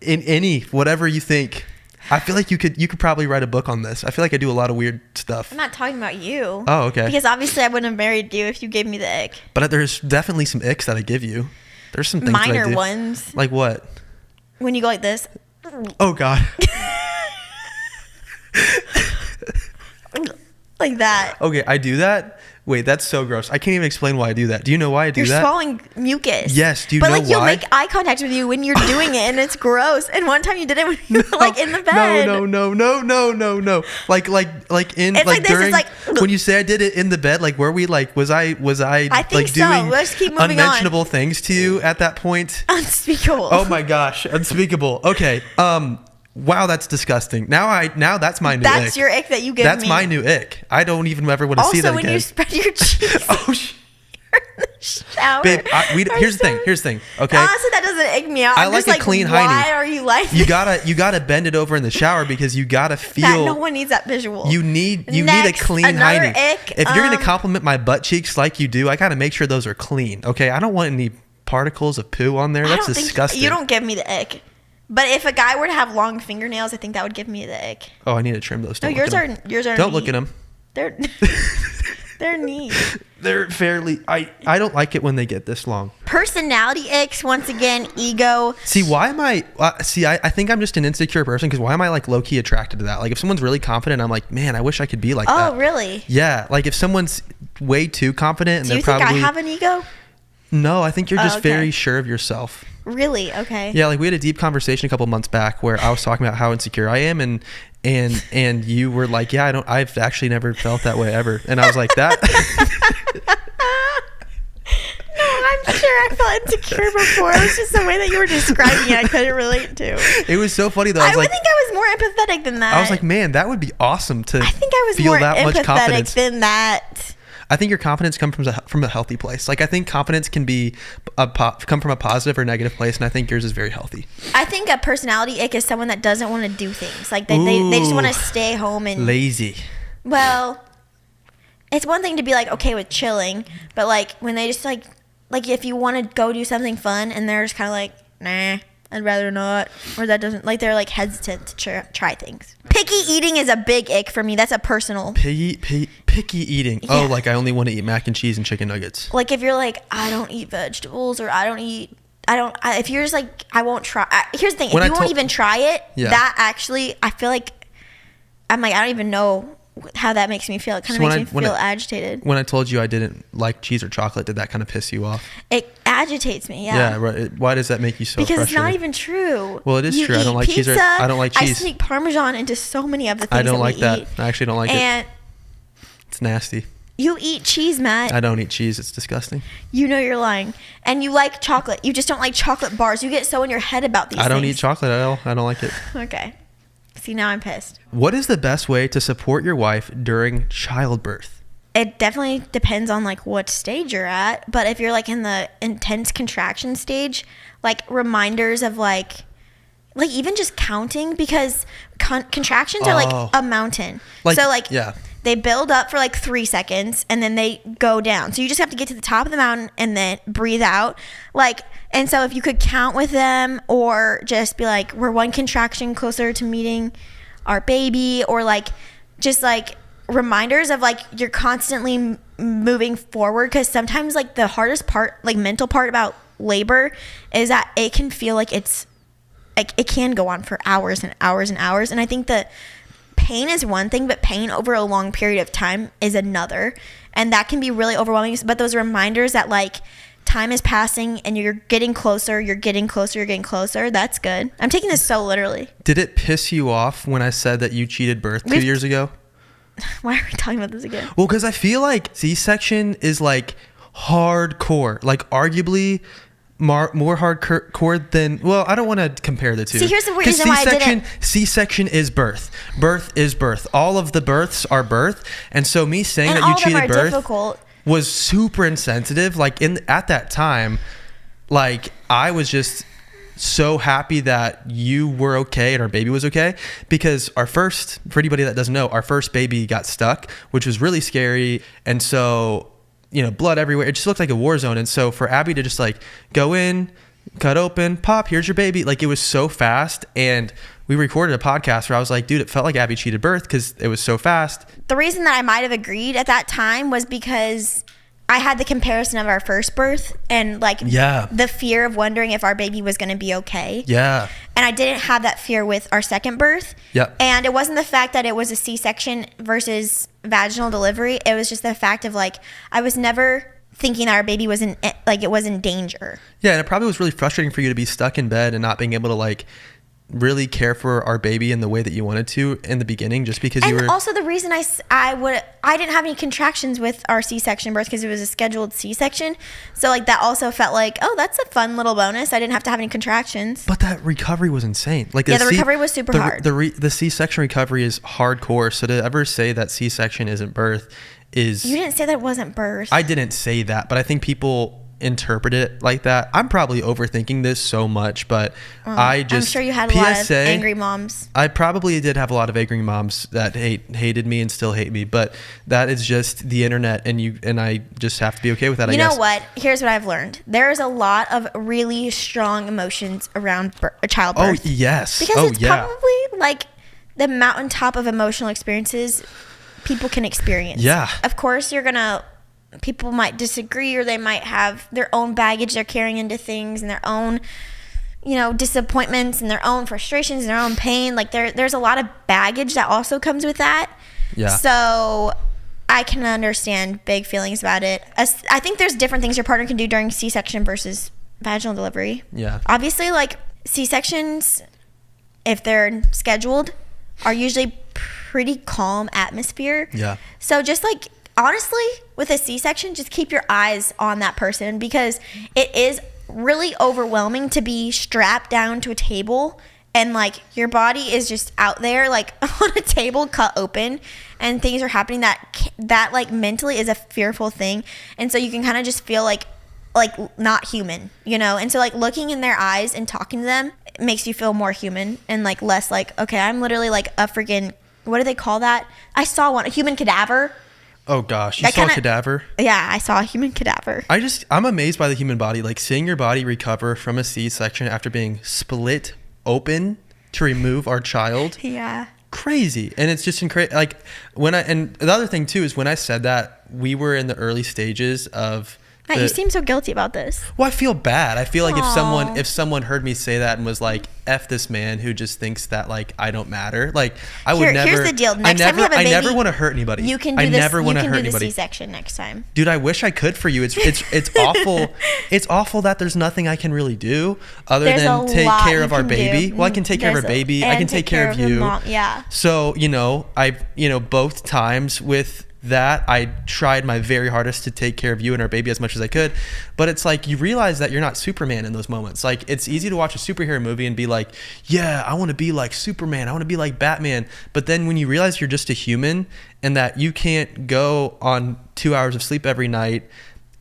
Speaker 1: any, whatever you think. I feel like you could probably write a book on this. I feel like I do a lot of weird stuff.
Speaker 2: I'm not talking about you.
Speaker 1: Oh, okay.
Speaker 2: Because obviously I wouldn't have married you if you gave me the ick.
Speaker 1: But there's definitely some icks that I give you There's some things
Speaker 2: minor ones.
Speaker 1: Like what?
Speaker 2: When you go like this.
Speaker 1: Oh God.
Speaker 2: Like that.
Speaker 1: Okay, I do that. Wait, that's so gross. I can't even explain why I do that. Do you know why I do that?
Speaker 2: You're swallowing mucus.
Speaker 1: Yes. Do you know why?
Speaker 2: But like you'll make eye contact with you when you're doing it, and it's gross. And one time you did it when you were like in the bed.
Speaker 1: No. Like in
Speaker 2: it's
Speaker 1: like
Speaker 2: this,
Speaker 1: during
Speaker 2: like,
Speaker 1: when you say I did it in the bed. Like, were we like was I
Speaker 2: think
Speaker 1: like
Speaker 2: so.
Speaker 1: doing
Speaker 2: Let's keep moving
Speaker 1: unmentionable
Speaker 2: on.
Speaker 1: things to you at that point?
Speaker 2: Unspeakable.
Speaker 1: Oh my gosh, unspeakable. Okay. Wow, that's disgusting. Now that's my new ick.
Speaker 2: That's your ick that you give me.
Speaker 1: That's my new ick. I don't even ever want to see that again.
Speaker 2: Also, when you spread your cheeks.
Speaker 1: Oh,
Speaker 2: in the shower.
Speaker 1: Babe, here's the thing. Okay.
Speaker 2: Honestly, that doesn't ick me out.
Speaker 1: I
Speaker 2: I'm
Speaker 1: like
Speaker 2: just
Speaker 1: a clean
Speaker 2: why
Speaker 1: hiney.
Speaker 2: are you like
Speaker 1: You gotta bend it over in the shower because you gotta feel.
Speaker 2: that no one needs that visual.
Speaker 1: You need a
Speaker 2: Next,
Speaker 1: clean
Speaker 2: another
Speaker 1: hiney.
Speaker 2: ick,
Speaker 1: If you're gonna compliment my butt cheeks like you do, I gotta make sure those are clean. Okay. I don't want any particles of poo on there. That's disgusting.
Speaker 2: You don't give me the ick. But if a guy were to have long fingernails, I think that would give me the ick.
Speaker 1: Oh, I need to trim those.
Speaker 2: No, yours are.
Speaker 1: Don't look at them.
Speaker 2: They're they're neat.
Speaker 1: They're fairly. I don't like it when they get this long.
Speaker 2: Personality icks, once again, ego.
Speaker 1: See, why am I? I think I'm just an insecure person because why am I like low key attracted to that? Like if someone's really confident, I'm like, man, I wish I could be like that.
Speaker 2: Oh, really?
Speaker 1: Yeah. Like if someone's way too confident and
Speaker 2: Do you
Speaker 1: they're
Speaker 2: think
Speaker 1: probably.
Speaker 2: I have an ego?
Speaker 1: No, I think you're just
Speaker 2: okay.
Speaker 1: very sure of yourself.
Speaker 2: Really? Okay.
Speaker 1: Yeah, like we had a deep conversation a couple months back where I was talking about how insecure I am, and you were like, yeah, I've actually never felt that way ever, and I was like that.
Speaker 2: No, I'm sure I felt insecure before. It was just the way that you were describing it I couldn't relate to.
Speaker 1: It was so funny though.
Speaker 2: I would think I was more empathetic than that.
Speaker 1: I was like, man, that would be awesome to.
Speaker 2: I think I was
Speaker 1: feel
Speaker 2: more
Speaker 1: that much
Speaker 2: empathetic
Speaker 1: confidence.
Speaker 2: than that.
Speaker 1: I think your confidence comes from a healthy place. Like I think confidence can be come from a positive or negative place, and I think yours is very healthy.
Speaker 2: I think a personality ick is someone that doesn't want to do things. Like they just want to stay home and
Speaker 1: lazy.
Speaker 2: Well, it's one thing to be like okay with chilling, but like when they just like if you want to go do something fun and they're just kind of like, nah, I'd rather not, or that doesn't, like they're like hesitant to try things. Picky eating is a big ick for me. That's a personal.
Speaker 1: Picky eating. Yeah. Oh, like I only want to eat mac and cheese and chicken nuggets.
Speaker 2: Like if you're like, I don't eat vegetables, or if you're just like, I won't try. Here's the thing. If you won't even try it, that actually, I feel like, I'm like, I don't even know how that makes me feel. It kind of makes me feel agitated. When
Speaker 1: I told you I didn't like cheese or chocolate, did that kind of piss you off?
Speaker 2: It agitates me, yeah.
Speaker 1: Yeah, right. Why does that make you so
Speaker 2: because
Speaker 1: frustrated?
Speaker 2: It's not even true.
Speaker 1: Well, it is true. I don't like cheese. I don't like cheese.
Speaker 2: I sneak Parmesan into so many of the things
Speaker 1: I don't like that.
Speaker 2: Eat.
Speaker 1: I actually don't like
Speaker 2: and
Speaker 1: it. It's nasty.
Speaker 2: You eat cheese, Matt.
Speaker 1: I don't eat cheese. It's disgusting.
Speaker 2: You know you're lying. And you like chocolate. You just don't like chocolate bars. You get so in your head about these things.
Speaker 1: I don't eat chocolate at all. I don't like it.
Speaker 2: Okay. See, now I'm pissed.
Speaker 1: What is the best way to support your wife during childbirth?
Speaker 2: It definitely depends on like what stage you're at. But if you're like in the intense contraction stage, like reminders of like even just counting, because contractions are like a mountain.
Speaker 1: Yeah.
Speaker 2: They build up for like 3 seconds and then they go down. So you just have to get to the top of the mountain and then breathe out. And so if you could count with them, or just be like, we're one contraction closer to meeting our baby, or like just like reminders of like you're constantly moving forward. Because sometimes like the hardest part, like mental part about labor, is that it can feel like it's like it can go on for hours and hours and hours. And I think that pain is one thing, but pain over a long period of time is another, and that can be really overwhelming. But those reminders that like time is passing and you're getting closer, that's good. I'm taking this so literally.
Speaker 1: Did it piss you off when I said that you cheated birth 2 years ago?
Speaker 2: Why are we talking about this again?
Speaker 1: Well, because I feel like C-section is like hardcore, like arguably more hardcore than, well, I don't want to compare the two.
Speaker 2: See, here's the reason why I didn't.
Speaker 1: C-section is birth. Birth is birth. All of the births are birth. And so me saying that you cheated birth
Speaker 2: difficult.
Speaker 1: Was super insensitive. Like at that time, like I was just so happy that you were okay and our baby was okay, because for anybody that doesn't know, our first baby got stuck, which was really scary. And so, blood everywhere. It just looked like a war zone. And so for Abby to just like go in, cut open, pop, here's your baby. Like it was so fast. And we recorded a podcast where I was like, dude, it felt like Abby cheated birth because it was so fast.
Speaker 2: The reason that I might have agreed at that time was because I had the comparison of our first birth and like the fear of wondering if our baby was going to be okay.
Speaker 1: Yeah.
Speaker 2: And I didn't have that fear with our second birth.
Speaker 1: Yep.
Speaker 2: And it wasn't the fact that it was a C-section versus vaginal delivery. It was just the fact of like, I was never thinking that our baby was it was in danger. Yeah.
Speaker 1: And it probably was really frustrating for you to be stuck in bed and not being able to like really care for our baby in the way that you wanted to in the beginning, just because you were.
Speaker 2: And also the reason I didn't have any contractions with our C-section birth because it was a scheduled C-section, so like that also felt like, oh, that's a fun little bonus. I didn't have to have any contractions.
Speaker 1: But that recovery was insane. Like
Speaker 2: the recovery was super hard.
Speaker 1: The C-section recovery is hardcore. So to ever say that C-section isn't birth is.
Speaker 2: You didn't say that it wasn't birth.
Speaker 1: I didn't say that, but I think people interpret it like that. I'm probably overthinking this so much, but I'm
Speaker 2: sure you had a lot of angry moms.
Speaker 1: I probably did have a lot of angry moms that hated me and still hate me, but that is just the internet, and I just have to be okay with that.
Speaker 2: You know what? Here's what I've learned. There's a lot of really strong emotions around childbirth.
Speaker 1: Oh yes.
Speaker 2: Because it's probably like the mountaintop of emotional experiences people can experience.
Speaker 1: Yeah.
Speaker 2: Of course, people might disagree, or they might have their own baggage they're carrying into things, and their own, disappointments, and their own frustrations, and their own pain. Like there's a lot of baggage that also comes with that.
Speaker 1: Yeah.
Speaker 2: So I can understand big feelings about it. I think there's different things your partner can do during C-section versus vaginal delivery.
Speaker 1: Yeah.
Speaker 2: Obviously, like C-sections, if they're scheduled, are usually pretty calm atmosphere.
Speaker 1: Yeah.
Speaker 2: So just like, honestly, with a C-section, just keep your eyes on that person, because it is really overwhelming to be strapped down to a table and like your body is just out there like on a table cut open, and things are happening that like mentally is a fearful thing. And so you can kind of just feel like not human, and so like looking in their eyes and talking to them makes you feel more human and like less like, okay, I'm literally like a freaking, what do they call that? I saw one, a human cadaver.
Speaker 1: Oh gosh, you saw a cadaver?
Speaker 2: Yeah, I saw a human cadaver.
Speaker 1: I'm amazed by the human body. Like seeing your body recover from a C-section after being split open to remove our child.
Speaker 2: Yeah.
Speaker 1: Crazy. And it's just incredible. Like and the other thing too is when I said that, we were in the early stages of.
Speaker 2: Matt, you seem so guilty about this.
Speaker 1: Well, I feel bad. I feel like if someone heard me say that and was like, F this man who just thinks that like I don't matter. Like I would never. Here's
Speaker 2: the deal. Next time you have a baby,
Speaker 1: I never want to hurt anybody.
Speaker 2: You can do
Speaker 1: I
Speaker 2: this.
Speaker 1: never want to hurt
Speaker 2: You can do the
Speaker 1: anybody.
Speaker 2: C-section next time.
Speaker 1: Dude, I wish I could for you. It's awful. It's awful that there's nothing I can really do other than take care of our baby. Well, I can take care of our baby. I can take care of you.
Speaker 2: Mom. Yeah.
Speaker 1: So, both times with that, I tried my very hardest to take care of you and our baby as much as I could, but it's like you realize that you're not Superman in those moments. Like it's easy to watch a superhero movie and be like, yeah, I want to be like Superman, I want to be like Batman, but then when you realize you're just a human and that you can't go on 2 hours of sleep every night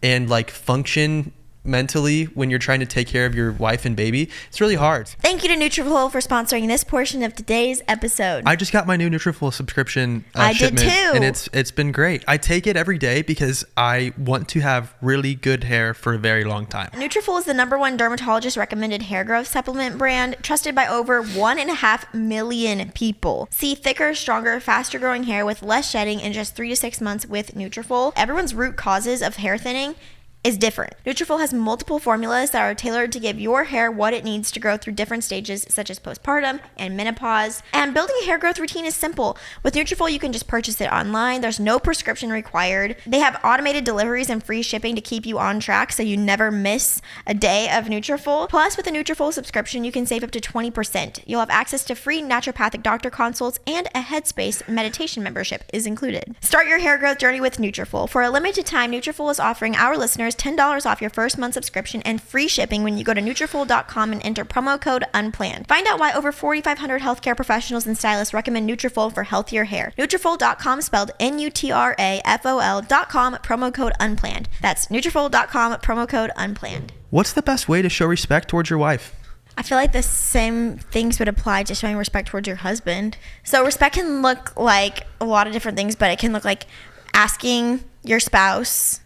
Speaker 1: and like function mentally when you're trying to take care of your wife and baby, it's really hard.
Speaker 2: Thank you to Nutrafol for sponsoring this portion of today's episode.
Speaker 1: I just got my new Nutrafol subscription
Speaker 2: I
Speaker 1: shipment,
Speaker 2: did too,
Speaker 1: and it's been great. I take it every day because I want to have really good hair for a very long time.
Speaker 2: Nutrafol is the #1 dermatologist recommended hair growth supplement brand, trusted by over 1.5 million people. See thicker, stronger, faster growing hair with less shedding in just 3 to 6 months with Nutrafol. Everyone's root causes of hair thinning is different. Nutrafol has multiple formulas that are tailored to give your hair what it needs to grow through different stages such as postpartum and menopause. And building a hair growth routine is simple. With Nutrafol, you can just purchase it online. There's no prescription required. They have automated deliveries and free shipping to keep you on track so you never miss a day of Nutrafol. Plus, with a Nutrafol subscription, you can save up to 20%. You'll have access to free naturopathic doctor consults, and a Headspace meditation membership is included. Start your hair growth journey with Nutrafol. For a limited time, Nutrafol is offering our listeners $10 off your first month subscription and free shipping when you go to Nutrafol.com and enter promo code UNPLANNED. Find out why over 4,500 healthcare professionals and stylists recommend Nutrafol for healthier hair. Nutrafol.com, spelled Nutrafol.com, promo code UNPLANNED. That's Nutrafol.com, promo code UNPLANNED.
Speaker 1: What's the best way to show respect towards your wife?
Speaker 2: I feel like the same things would apply to showing respect towards your husband. So respect can look like a lot of different things, but it can look like asking your spouse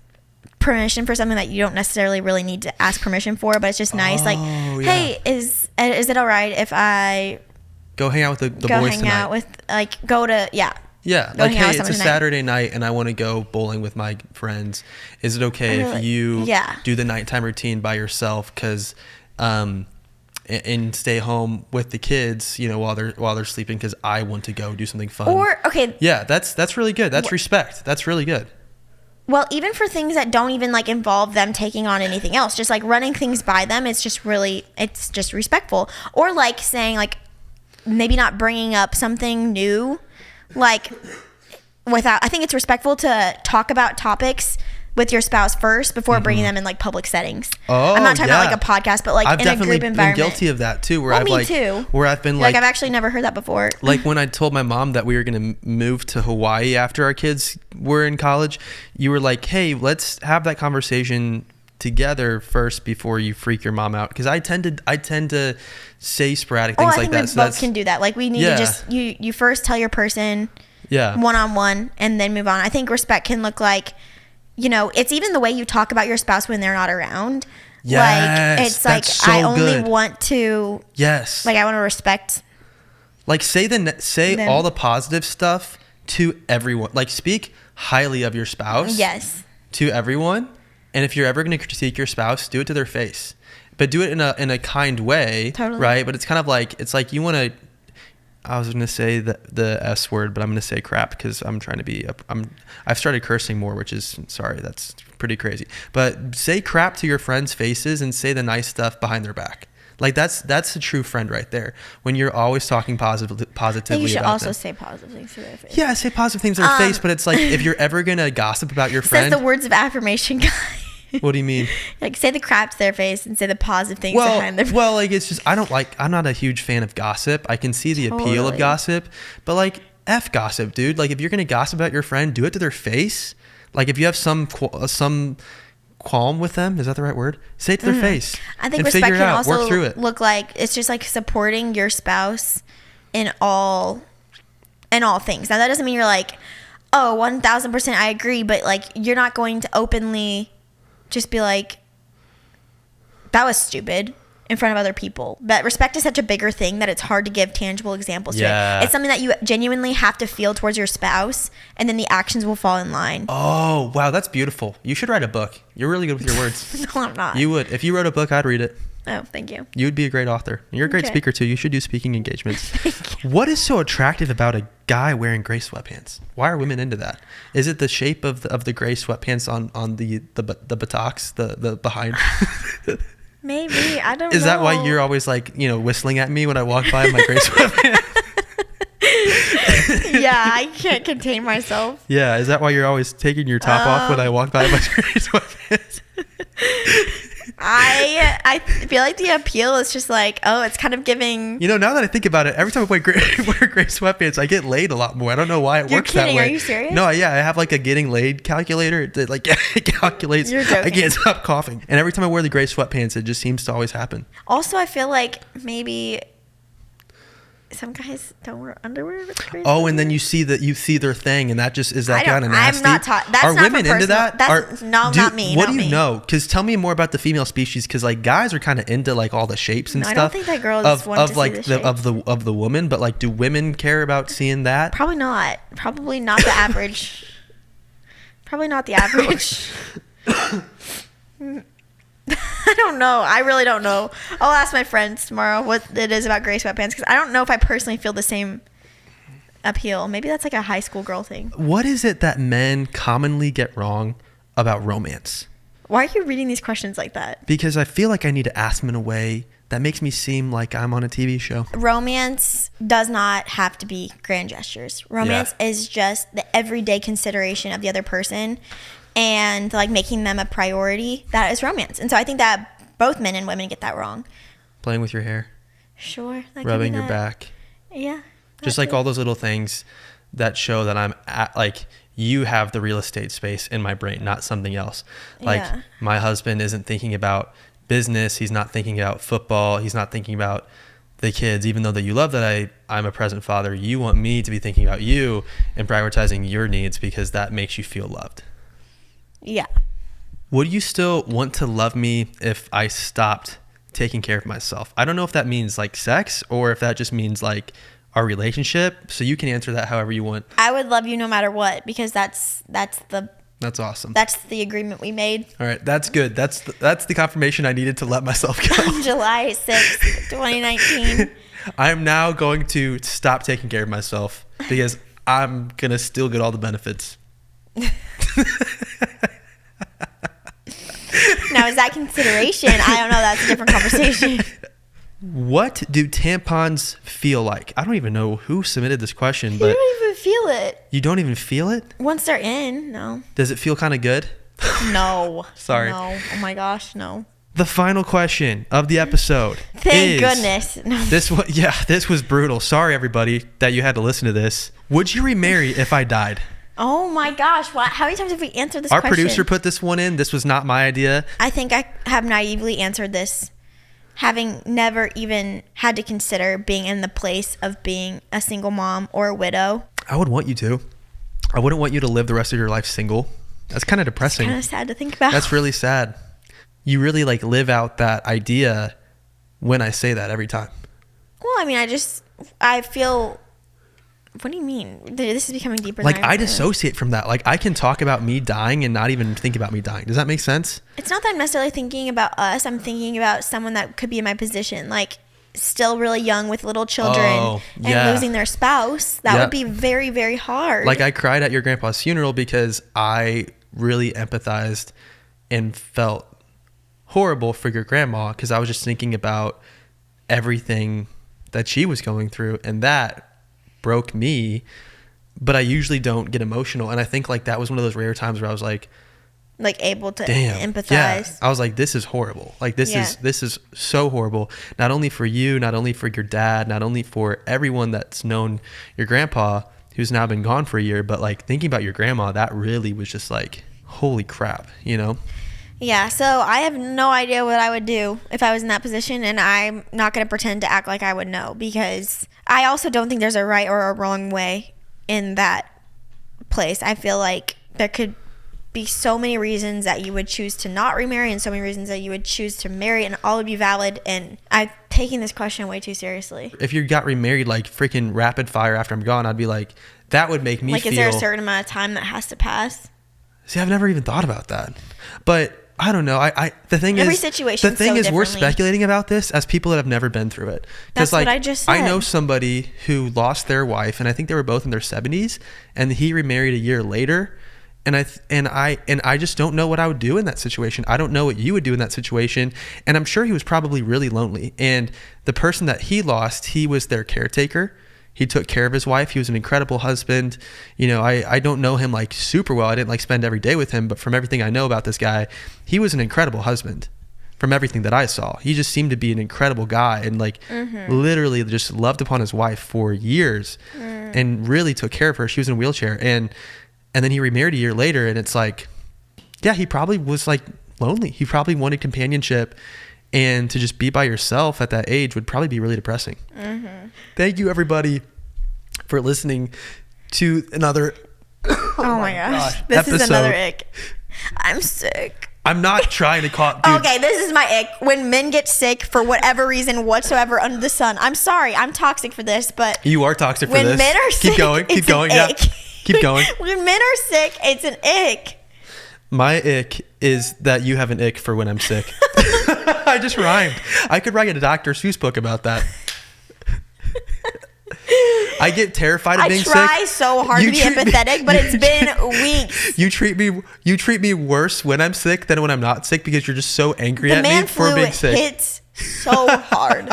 Speaker 2: permission for something that you don't necessarily really need to ask permission for, but it's just nice. Hey, is it all right if I
Speaker 1: go hang out with the boys tonight? Yeah, like, hey, it's a Saturday night and I want to go bowling with my friends. Is it okay if you do the nighttime routine by yourself? Because, and stay home with the kids, while they're sleeping, because I want to go do something fun. Yeah, that's really good. That's respect. That's really good.
Speaker 2: Well, even for things that don't even like involve them taking on anything else, just like running things by them, it's just respectful. Or like saying like maybe not bringing up something new. Like, I think it's respectful to talk about topics with your spouse first before bringing them in like public settings. Oh, I'm not talking about like a podcast, but like in a group environment. I've
Speaker 1: been guilty of that too. Where
Speaker 2: me too.
Speaker 1: Where I've been like,
Speaker 2: I've actually never heard that before.
Speaker 1: Like when I told my mom that we were going to move to Hawaii after our kids were in college, you were like, hey, let's have that conversation together first before you freak your mom out, because I tend to say sporadic things like that.
Speaker 2: We both can do that. Like we need to just you first tell your person one-on-one and then move on. I think respect can look like, it's even the way you talk about your spouse when they're not around.
Speaker 1: Yes,
Speaker 2: like it's like so I only want to like I want to respect.
Speaker 1: Like say all the positive stuff to everyone. Like speak highly of your spouse.
Speaker 2: Yes.
Speaker 1: To everyone. And if you're ever going to critique your spouse, do it to their face, but do it in a kind way, right? But it's kind of like, it's like you want to, I was going to say the S word, but I'm going to say crap because I'm trying to be, I've started cursing more, which is, sorry, that's pretty crazy. But say crap to your friends' faces and say the nice stuff behind their back. Like that's a true friend right there. When you're always talking positively
Speaker 2: you should
Speaker 1: about
Speaker 2: also
Speaker 1: them.
Speaker 2: say positive things to their face.
Speaker 1: Yeah, say positive things to their face, but it's like if you're ever gonna gossip about your friend.
Speaker 2: Says the words of affirmation guy.
Speaker 1: What do you mean?
Speaker 2: Like say the crap to their face and say the positive things behind their face.
Speaker 1: Well, like it's just I'm not a huge fan of gossip. I can see the appeal of gossip, but like F gossip, dude. Like if you're gonna gossip about your friend, do it to their face. Like if you have some qualm with them, is that the right word? Say it to their face.
Speaker 2: I think respect can also look like it's just like supporting your spouse in all things. Now that doesn't mean you're like, oh, 1000% I agree, but like you're not going to openly just be like, that was stupid in front of other people. But respect is such a bigger thing that it's hard to give tangible examples to it. It's something that you genuinely have to feel towards your spouse, and then the actions will fall in line.
Speaker 1: Oh, wow, that's beautiful. You should write a book. You're really good with your words.
Speaker 2: No, I'm not.
Speaker 1: You would. If you wrote a book, I'd read it.
Speaker 2: Oh, thank you.
Speaker 1: You would be a great author. You're a great speaker too. You should do speaking engagements.
Speaker 2: Thank you.
Speaker 1: What is so attractive about a guy wearing gray sweatpants? Why are women into that? Is it the shape of the gray sweatpants on the buttocks, the behind?
Speaker 2: Maybe. I don't know.
Speaker 1: Is that why you're always like, whistling at me when I walk by in my gray sweatpants?
Speaker 2: Yeah, I can't contain myself.
Speaker 1: Yeah, is that why you're always taking your top off when I walk by in my gray sweatpants?
Speaker 2: I feel like the appeal is just like, oh, it's kind of giving.
Speaker 1: Now that I think about it, every time I wear gray sweatpants, I get laid a lot more. I don't know why it works that way.
Speaker 2: Are you serious?
Speaker 1: No, yeah, I have like a getting laid calculator that like it calculates.
Speaker 2: You're joking.
Speaker 1: I can't stop coughing. And every time I wear the gray sweatpants, it just seems to always happen.
Speaker 2: Also, I feel like maybe some guys don't wear underwear with gray
Speaker 1: Oh, and then you see their thing, and that just is that kind of nasty.
Speaker 2: I'm not taught. That's
Speaker 1: are
Speaker 2: not
Speaker 1: women into that?
Speaker 2: Not me.
Speaker 1: What do you know? Because tell me more about the female species. Because like guys are kind of into like all the shapes and stuff. I
Speaker 2: don't think that girls want to see the shape.
Speaker 1: of the woman. But like, do women care about seeing that?
Speaker 2: Probably not. Probably not the average. Probably not the average. I don't know. I really don't know. I'll ask my friends tomorrow what it is about gray sweatpants, because I don't know if I personally feel the same appeal. Maybe that's like a high school girl thing.
Speaker 1: What is it that men commonly get wrong about romance?
Speaker 2: Why are you reading these questions like that?
Speaker 1: Because I feel like I need to ask them in a way that makes me seem like I'm on a TV show.
Speaker 2: Romance does not have to be grand gestures. Romance is just the everyday consideration of the other person and like making them a priority. That is romance. And so I think that both men and women get that wrong.
Speaker 1: Playing with your hair.
Speaker 2: Sure.
Speaker 1: Rubbing your back.
Speaker 2: Yeah.
Speaker 1: Just like all those little things that show that I'm at, like, you have the real estate space in my brain, not something else. Like my husband isn't thinking about business. He's not thinking about football. He's not thinking about the kids. Even though that you love that I'm a present father, you want me to be thinking about you and prioritizing your needs, because that makes you feel loved.
Speaker 2: Yeah.
Speaker 1: Would you still want to love me if I stopped taking care of myself? I don't know if that means like sex, or if that just means like our relationship. So you can answer that however you want.
Speaker 2: I would love you no matter what, because that's
Speaker 1: awesome.
Speaker 2: That's the agreement we made.
Speaker 1: All right, that's good. That's the confirmation I needed to let myself go.
Speaker 2: July 6th, 2019.
Speaker 1: I am now going to stop taking care of myself because I'm going to still get all the benefits.
Speaker 2: Now, is that consideration? I don't know. That's a different conversation.
Speaker 1: What do tampons feel like? I don't even know who submitted this question, but
Speaker 2: you don't even feel it.
Speaker 1: You don't even feel it?
Speaker 2: Once they're in, no.
Speaker 1: Does it feel kind of good?
Speaker 2: No.
Speaker 1: Sorry.
Speaker 2: No. Oh my gosh, no.
Speaker 1: The final question of the episode.
Speaker 2: Thank goodness. No.
Speaker 1: This was brutal. Sorry, everybody, that you had to listen to this. Would you remarry if I died?
Speaker 2: Oh my gosh. How many times have we answered this
Speaker 1: question?
Speaker 2: Our
Speaker 1: producer put this one in. This was not my idea.
Speaker 2: I think I have naively answered this, having never even had to consider being in the place of being a single mom or a widow.
Speaker 1: I would want you to. I wouldn't want you to live the rest of your life single. That's kind of depressing.
Speaker 2: It's kind of sad to think about.
Speaker 1: That's really sad. You really live out that idea when I say that every time.
Speaker 2: Well, I mean, I feel... What do you mean? This is becoming deeper than
Speaker 1: I dissociate from that. I can talk about me dying and not even think about me dying. Does that make sense?
Speaker 2: It's not that I'm necessarily thinking about us. I'm thinking about someone that could be in my position, still really young with little children and losing their spouse. That would be very, very hard.
Speaker 1: I cried at your grandpa's funeral because I really empathized and felt horrible for your grandma, because I was just thinking about everything that she was going through, and that broke me. But I usually don't get emotional, and I think that was one of those rare times where I was
Speaker 2: able to empathize.
Speaker 1: Yeah. I was like, this is horrible. This is so horrible. Not only for you, not only for your dad, not only for everyone that's known your grandpa, who's now been gone for a year, but thinking about your grandma, that really was just holy crap,
Speaker 2: Yeah, so I have no idea what I would do if I was in that position, and I'm not going to pretend to act like I would know, because I also don't think there's a right or a wrong way in that place. I feel like there could be so many reasons that you would choose to not remarry and so many reasons that you would choose to marry, and all would be valid, and I'm taking this question way too seriously.
Speaker 1: If you got remarried freaking rapid fire after I'm gone, I'd be that would make me feel...
Speaker 2: is there a certain amount of time that has to pass?
Speaker 1: See, I've never even thought about that. But I don't know. The thing
Speaker 2: Every
Speaker 1: is,
Speaker 2: situation.
Speaker 1: The thing is, we're speculating about this as people that have never been through it.
Speaker 2: That's what I just said.
Speaker 1: I know somebody who lost their wife, and I think they were both in their 70s, and he remarried a year later. And I just don't know what I would do in that situation. I don't know what you would do in that situation. And I'm sure he was probably really lonely. And the person that he lost, he was their caretaker. He took care of his wife. He was an incredible husband. I don't know him super well. I didn't spend every day with him, but from everything I know about this guy, he was an incredible husband. From everything that I saw, he just seemed to be an incredible guy, and literally just loved upon his wife for years, and really took care of her. She was in a wheelchair, and then he remarried a year later, and it's he probably was lonely. He probably wanted companionship. And to just be by yourself at that age would probably be really depressing. Mm-hmm. Thank you, everybody, for listening to another...
Speaker 2: oh my gosh. This episode. Is another ick. I'm sick.
Speaker 1: I'm not trying to call...
Speaker 2: Okay, this is my ick. When men get sick for whatever reason whatsoever under the sun. I'm sorry. I'm toxic for this, but...
Speaker 1: You are toxic for this.
Speaker 2: When men are sick,
Speaker 1: Keep going. Yeah. Keep going.
Speaker 2: When men are sick, it's an ick.
Speaker 1: My ick is that you have an ick for when I'm sick. I just rhymed. I could write a Dr. Seuss book about that. I get terrified of being sick.
Speaker 2: I try so hard to be empathetic, but it's been weeks.
Speaker 1: You treat me worse when I'm sick than when I'm not sick, because you're just so angry at me for being sick.
Speaker 2: The man flu hits so hard.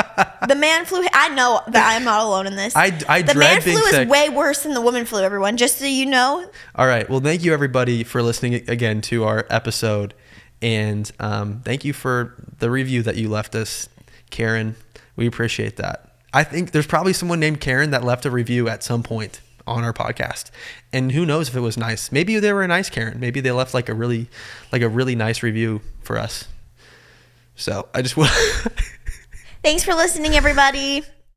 Speaker 2: The man flu. I know that I'm not alone in this.
Speaker 1: I
Speaker 2: the
Speaker 1: dread
Speaker 2: man
Speaker 1: being
Speaker 2: flu
Speaker 1: sick.
Speaker 2: is way worse than the woman flu. Everyone, just so you know.
Speaker 1: All right. Well, thank you everybody for listening again to our episode, and thank you for the review that you left us, Karen. We appreciate that. I think there's probably someone named Karen that left a review at some point on our podcast, and who knows if it was nice. Maybe they were a nice Karen. Maybe they left a really nice review for us. So I just want.
Speaker 2: Thanks for listening, everybody.